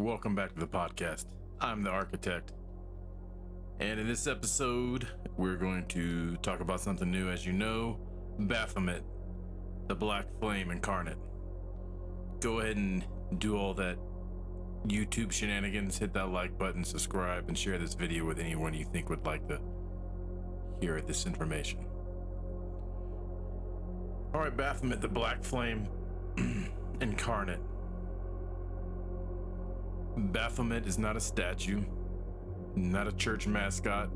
Welcome back to the podcast. I'm the architect. And in this episode, we're going to talk about something new. As you know, Baphomet, the Black Flame Incarnate. Go ahead and do all that YouTube shenanigans. Hit that like button, subscribe, and share this video with anyone you think would like to hear this information. All right, Baphomet, the Black Flame Incarnate. Baphomet is not a statue, not a church mascot,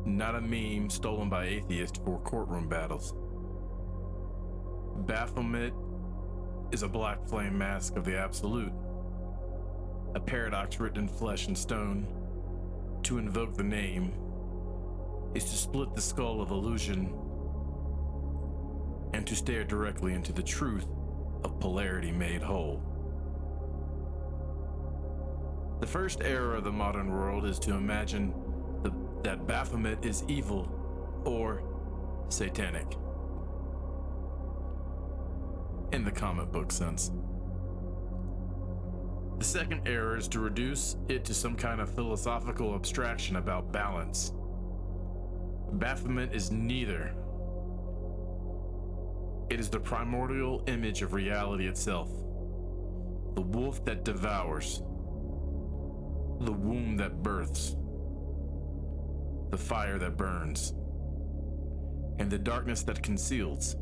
not a meme stolen by atheists for courtroom battles. Baphomet is a black flame mask of the absolute, a paradox written in flesh and stone. To invoke the name is to split the skull of illusion and to stare directly into the truth of polarity made whole. The first error of the modern world is to imagine that Baphomet is evil or satanic, in the comic book sense. The second error is to reduce it to some kind of philosophical abstraction about balance. Baphomet is neither. It is the primordial image of reality itself, the wolf that devours, the womb that births, the fire that burns, and the darkness that conceals.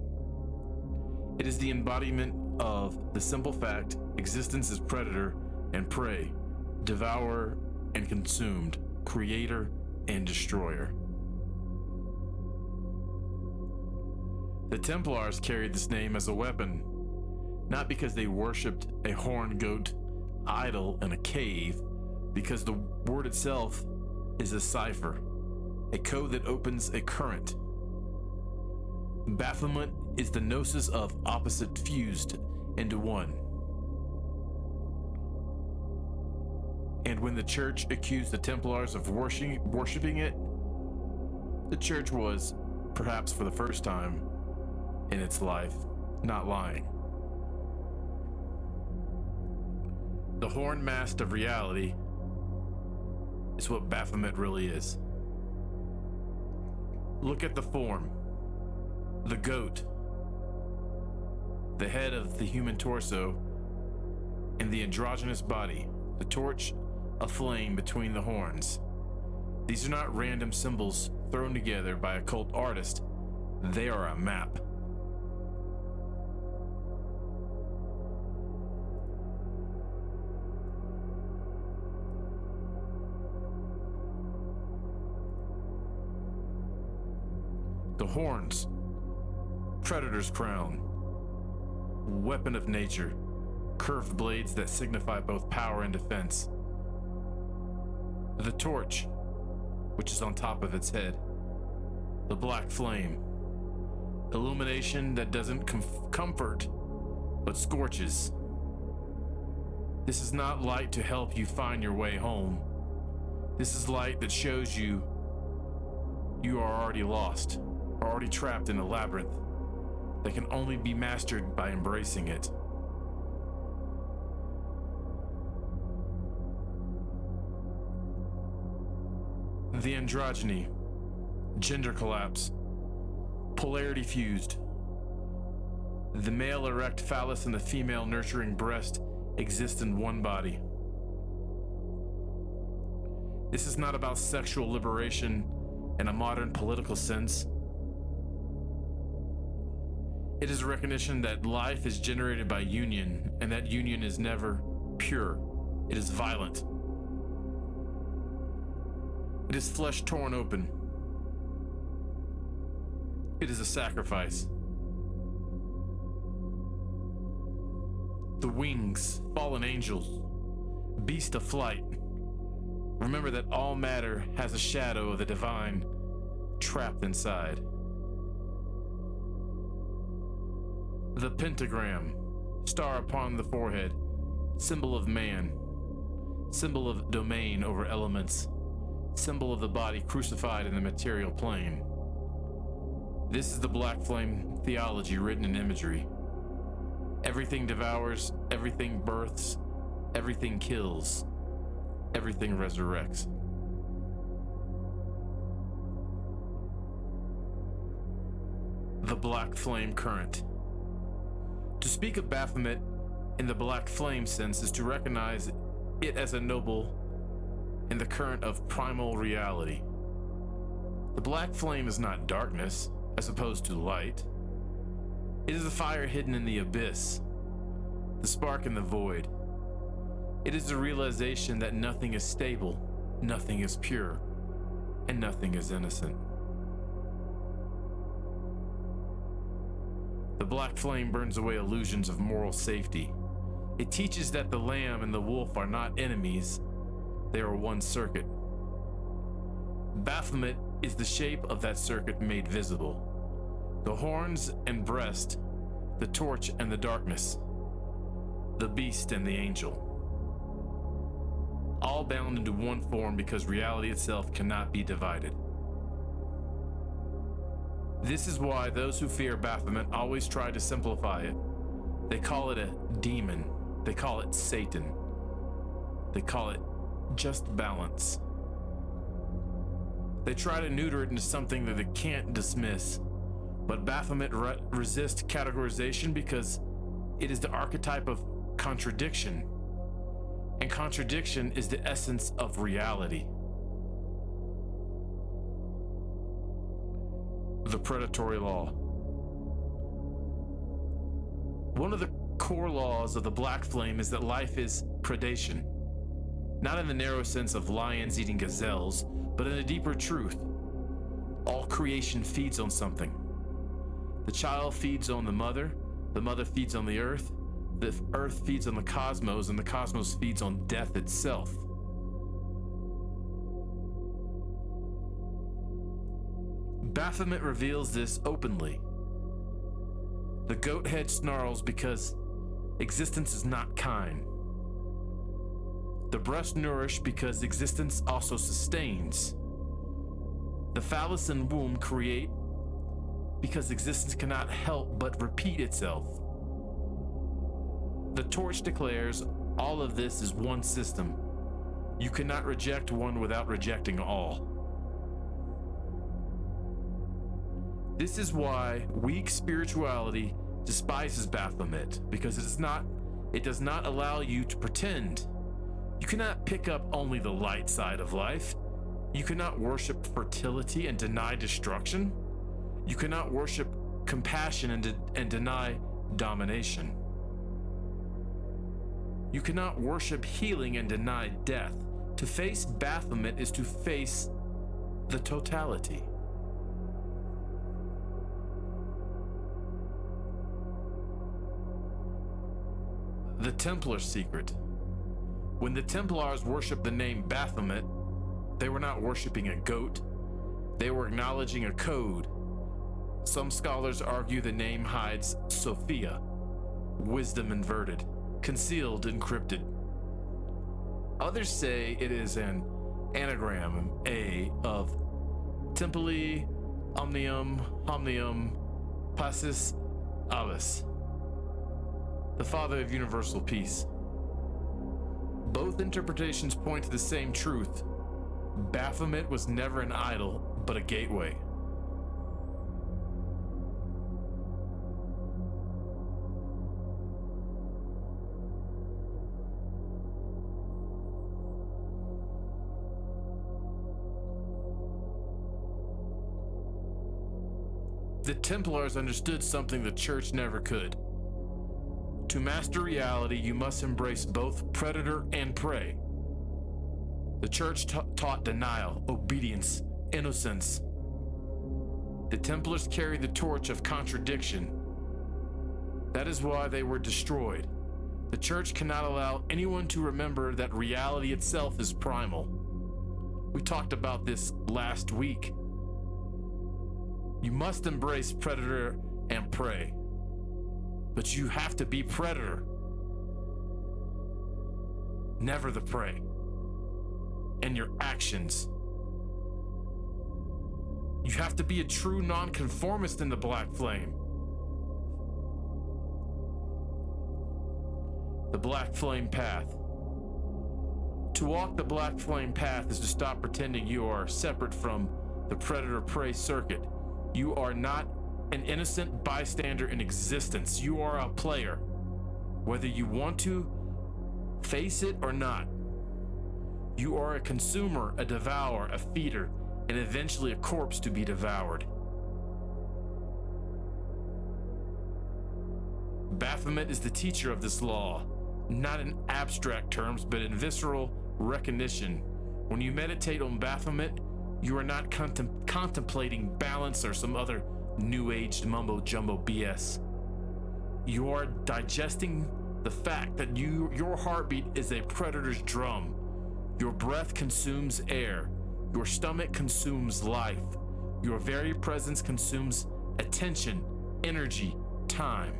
It is the embodiment of the simple fact existence is predator and prey, devourer and consumed, creator and destroyer. The Templars carried this name as a weapon, not because they worshipped a horned goat idol in a cave, because the word itself is a cipher, a code that opens a current. Baphomet is the gnosis of opposite fused into one. And when the church accused the Templars of worshiping it, the church was, perhaps for the first time in its life, not lying. The horn mask of reality is what Baphomet really is. Look at the form. The goat, the head of the human torso, and the androgynous body, the torch, a flame between the horns. These are not random symbols thrown together by a occult artist. They are a map. The horns, predator's crown, weapon of nature, curved blades that signify both power and defense. The torch, which is on top of its head. The black flame, illumination that doesn't comfort, but scorches. This is not light to help you find your way home. This is light that shows you are already lost, are already trapped in a labyrinth that can only be mastered by embracing it. The androgyny, gender collapse, polarity fused. The male erect phallus and the female nurturing breast exist in one body. This is not about sexual liberation in a modern political sense. It is a recognition that life is generated by union, and that union is never pure. It is violent. It is flesh torn open. It is a sacrifice. The wings, fallen angels, beast of flight. Remember that all matter has a shadow of the divine trapped inside. The pentagram, star upon the forehead, symbol of man, symbol of domain over elements, symbol of the body crucified in the material plane. This is the Black Flame theology written in imagery. Everything devours, everything births, Everything kills. Everything resurrects. The Black Flame Current. To speak of Baphomet in the Black Flame sense is to recognize it as a noble in the current of primal reality. The Black Flame is not darkness, as opposed to light. It is the fire hidden in the abyss, the spark in the void. It is the realization that nothing is stable, nothing is pure, and nothing is innocent. The Black Flame burns away illusions of moral safety. It teaches that the lamb and the wolf are not enemies, they are one circuit. Baphomet is the shape of that circuit made visible. The horns and breast, the torch and the darkness, the beast and the angel. All bound into one form because reality itself cannot be divided. This is why those who fear Baphomet always try to simplify it. They call it a demon. They call it Satan. They call it just balance. They try to neuter it into something that they can't dismiss. But Baphomet resists categorization because it is the archetype of contradiction. And contradiction is the essence of reality. The predatory law. One of the core laws of the Black Flame is that life is predation. Not in the narrow sense of lions eating gazelles, but in a deeper truth. All creation feeds on something. The child feeds on the mother feeds on the earth feeds on the cosmos, and the cosmos feeds on death itself. Baphomet reveals this openly. The goat head snarls because existence is not kind. The breast nourish because existence also sustains. The phallus and womb create because existence cannot help but repeat itself. The torch declares all of this is one system. You cannot reject one without rejecting all. This is why weak spirituality despises Baphomet, because it does not allow you to pretend. You cannot pick up only the light side of life. You cannot worship fertility and deny destruction. You cannot worship compassion and deny domination. You cannot worship healing and deny death. To face Baphomet is to face the totality. The Templar secret. When the Templars worshiped the name Baphomet, they were not worshiping a goat. They were acknowledging a code. Some scholars argue the name hides Sophia, wisdom inverted, concealed, encrypted. Others say it is an anagram, of Templi Omnium Homnium Passus Avis, the Father of Universal Peace. Both interpretations point to the same truth. Baphomet was never an idol, but a gateway. The Templars understood something the church never could. To master reality, you must embrace both predator and prey. The church taught denial, obedience, innocence. The Templars carried the torch of contradiction. That is why they were destroyed. The church cannot allow anyone to remember that reality itself is primal. We talked about this last week. You must embrace predator and prey. But you have to be predator, never the prey. And your actions. You have to be a true nonconformist in the Black Flame. The Black Flame path. To walk the black flame path is to stop pretending you are separate from the predator-prey circuit. You are not an innocent bystander in existence. You are a player, whether you want to face it or not. You are a consumer, a devourer, a feeder, and eventually a corpse to be devoured. Baphomet is the teacher of this law, not in abstract terms, but in visceral recognition. When you meditate on Baphomet, you are not contemplating balance or some other new-aged mumbo-jumbo BS. You are digesting the fact that your heartbeat is a predator's drum. Your breath consumes air. Your stomach consumes life. Your very presence consumes attention, energy, time.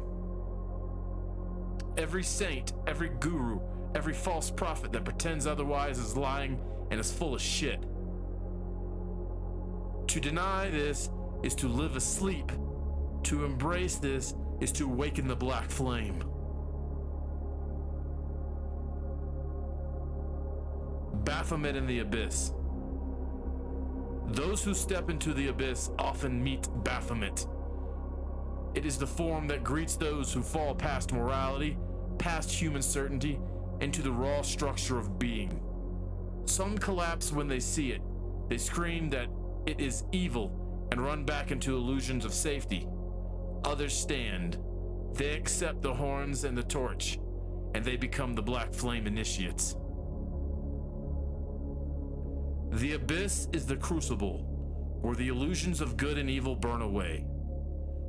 Every saint, every guru, every false prophet that pretends otherwise is lying and is full of shit. To deny this is to live asleep. To embrace this is to awaken the black flame. Baphomet in the abyss. Those who step into the abyss often meet Baphomet. It is the form that greets those who fall past morality, past human certainty, into the raw structure of being. Some collapse when they see it. They scream that it is evil and run back into illusions of safety. Others stand. They accept the horns and the torch, and they become the Black Flame initiates. The abyss is the crucible, where the illusions of good and evil burn away.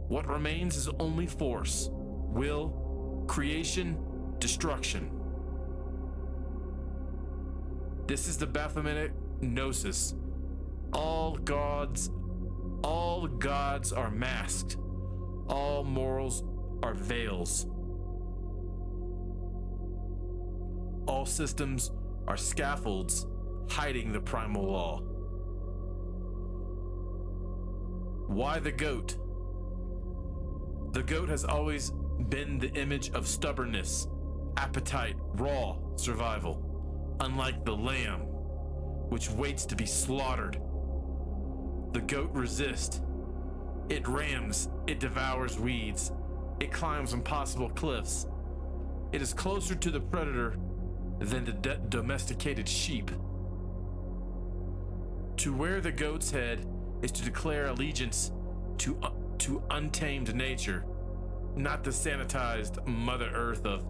What remains is only force, will, creation, destruction. This is the Baphometic gnosis. All gods are masked. All morals are veils. All systems are scaffolds hiding the primal law. Why the goat? The goat has always been the image of stubbornness, appetite, raw survival, unlike the lamb, which waits to be slaughtered. The goat resists. It rams, it devours weeds, it climbs impossible cliffs. It is closer to the predator than the domesticated sheep. To wear the goat's head is to declare allegiance to untamed nature, not the sanitized Mother Earth of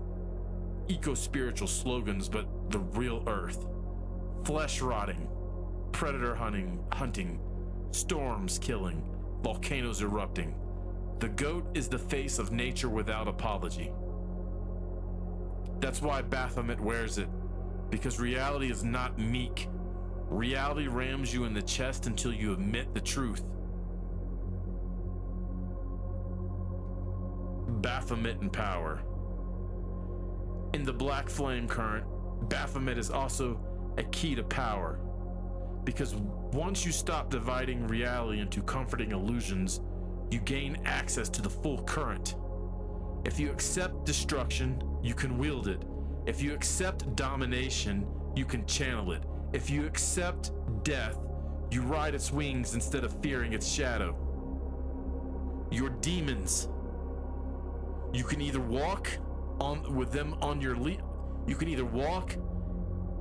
eco-spiritual slogans, but the real earth. Flesh rotting, predator hunting, storms killing, volcanoes erupting. The goat is the face of nature without apology. That's why Baphomet wears it, because reality is not meek. Reality rams you in the chest until you admit the truth. Baphomet in power. In the Black Flame current, Baphomet is also a key to power, because once you stop dividing reality into comforting illusions, you gain access to the full current. If you accept destruction, you can wield it. If you accept domination, you can channel it. If you accept death, you ride its wings instead of fearing its shadow. Your demons, you can either walk on with them on your you can either walk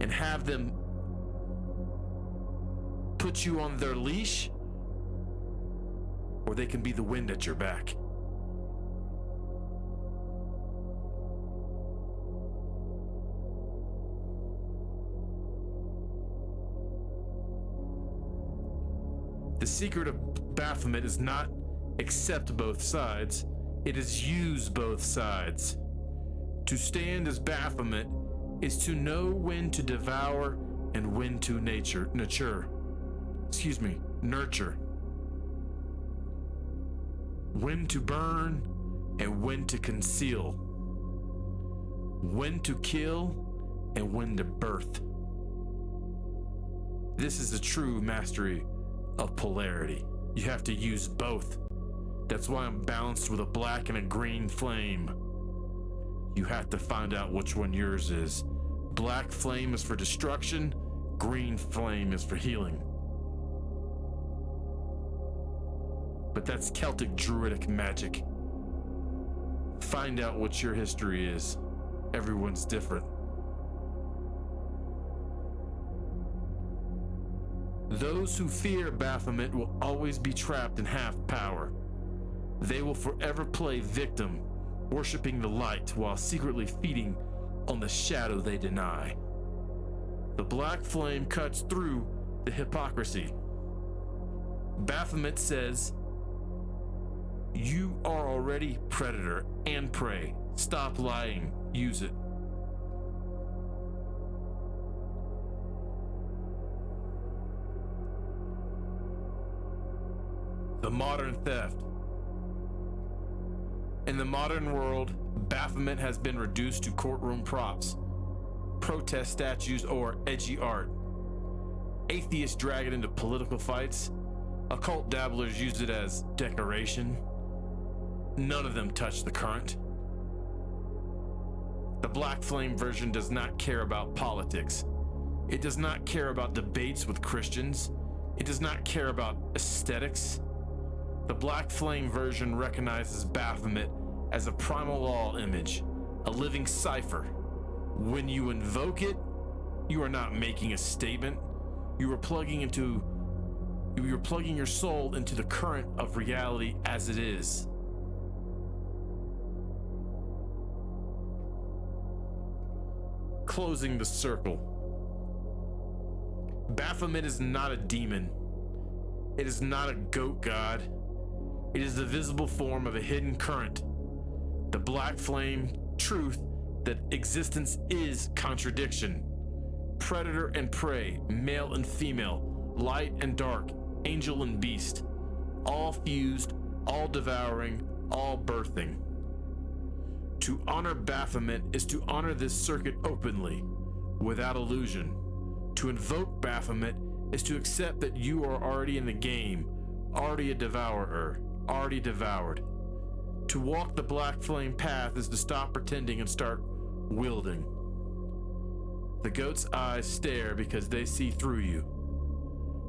and have them put you on their leash, or they can be the wind at your back. The secret of Baphomet is not accept both sides, it is use both sides. To stand as Baphomet is to know when to devour and when to nurture. When to burn and when to conceal. When to kill and when to birth. This is the true mastery of polarity. You have to use both. That's why I'm balanced with a black and a green flame. You have to find out which one yours is. Black flame is for destruction, green flame is for healing. But that's Celtic druidic magic. Find out what your history is. Everyone's different. Those who fear Baphomet will always be trapped in half power. They will forever play victim, worshiping the light while secretly feeding on the shadow they deny. The black flame cuts through the hypocrisy. Baphomet says, "You are already predator and prey. Stop lying. Use it." The modern theft. In the modern world, Baphomet has been reduced to courtroom props, protest statues, or edgy art. Atheists drag it into political fights. Occult dabblers use it as decoration. None of them touch the current. The Black Flame version does not care about politics. It does not care about debates with Christians. It does not care about aesthetics. The Black Flame version recognizes Baphomet as a primal law image, a living cipher. When you invoke it, you are not making a statement. You are plugging your soul into the current of reality as it is. Closing the circle. Baphomet is not a demon. It is not a goat god. It is the visible form of a hidden current. The black flame truth that existence is contradiction. Predator and prey, male and female, light and dark, angel and beast, all fused, all devouring, all birthing. To honor Baphomet is to honor this circuit openly, without illusion. To invoke Baphomet is to accept that you are already in the game, already a devourer, already devoured. To walk the black flame path is to stop pretending and start wielding. The goat's eyes stare because they see through you.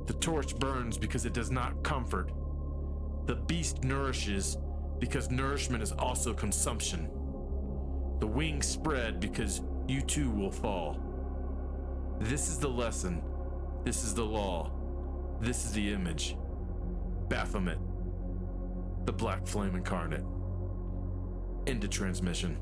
The torch burns because it does not comfort. The beast nourishes because nourishment is also consumption. The wings spread because you too will fall. This is the lesson. This is the law. This is the image. Baphomet, the Black Flame Incarnate. End of transmission.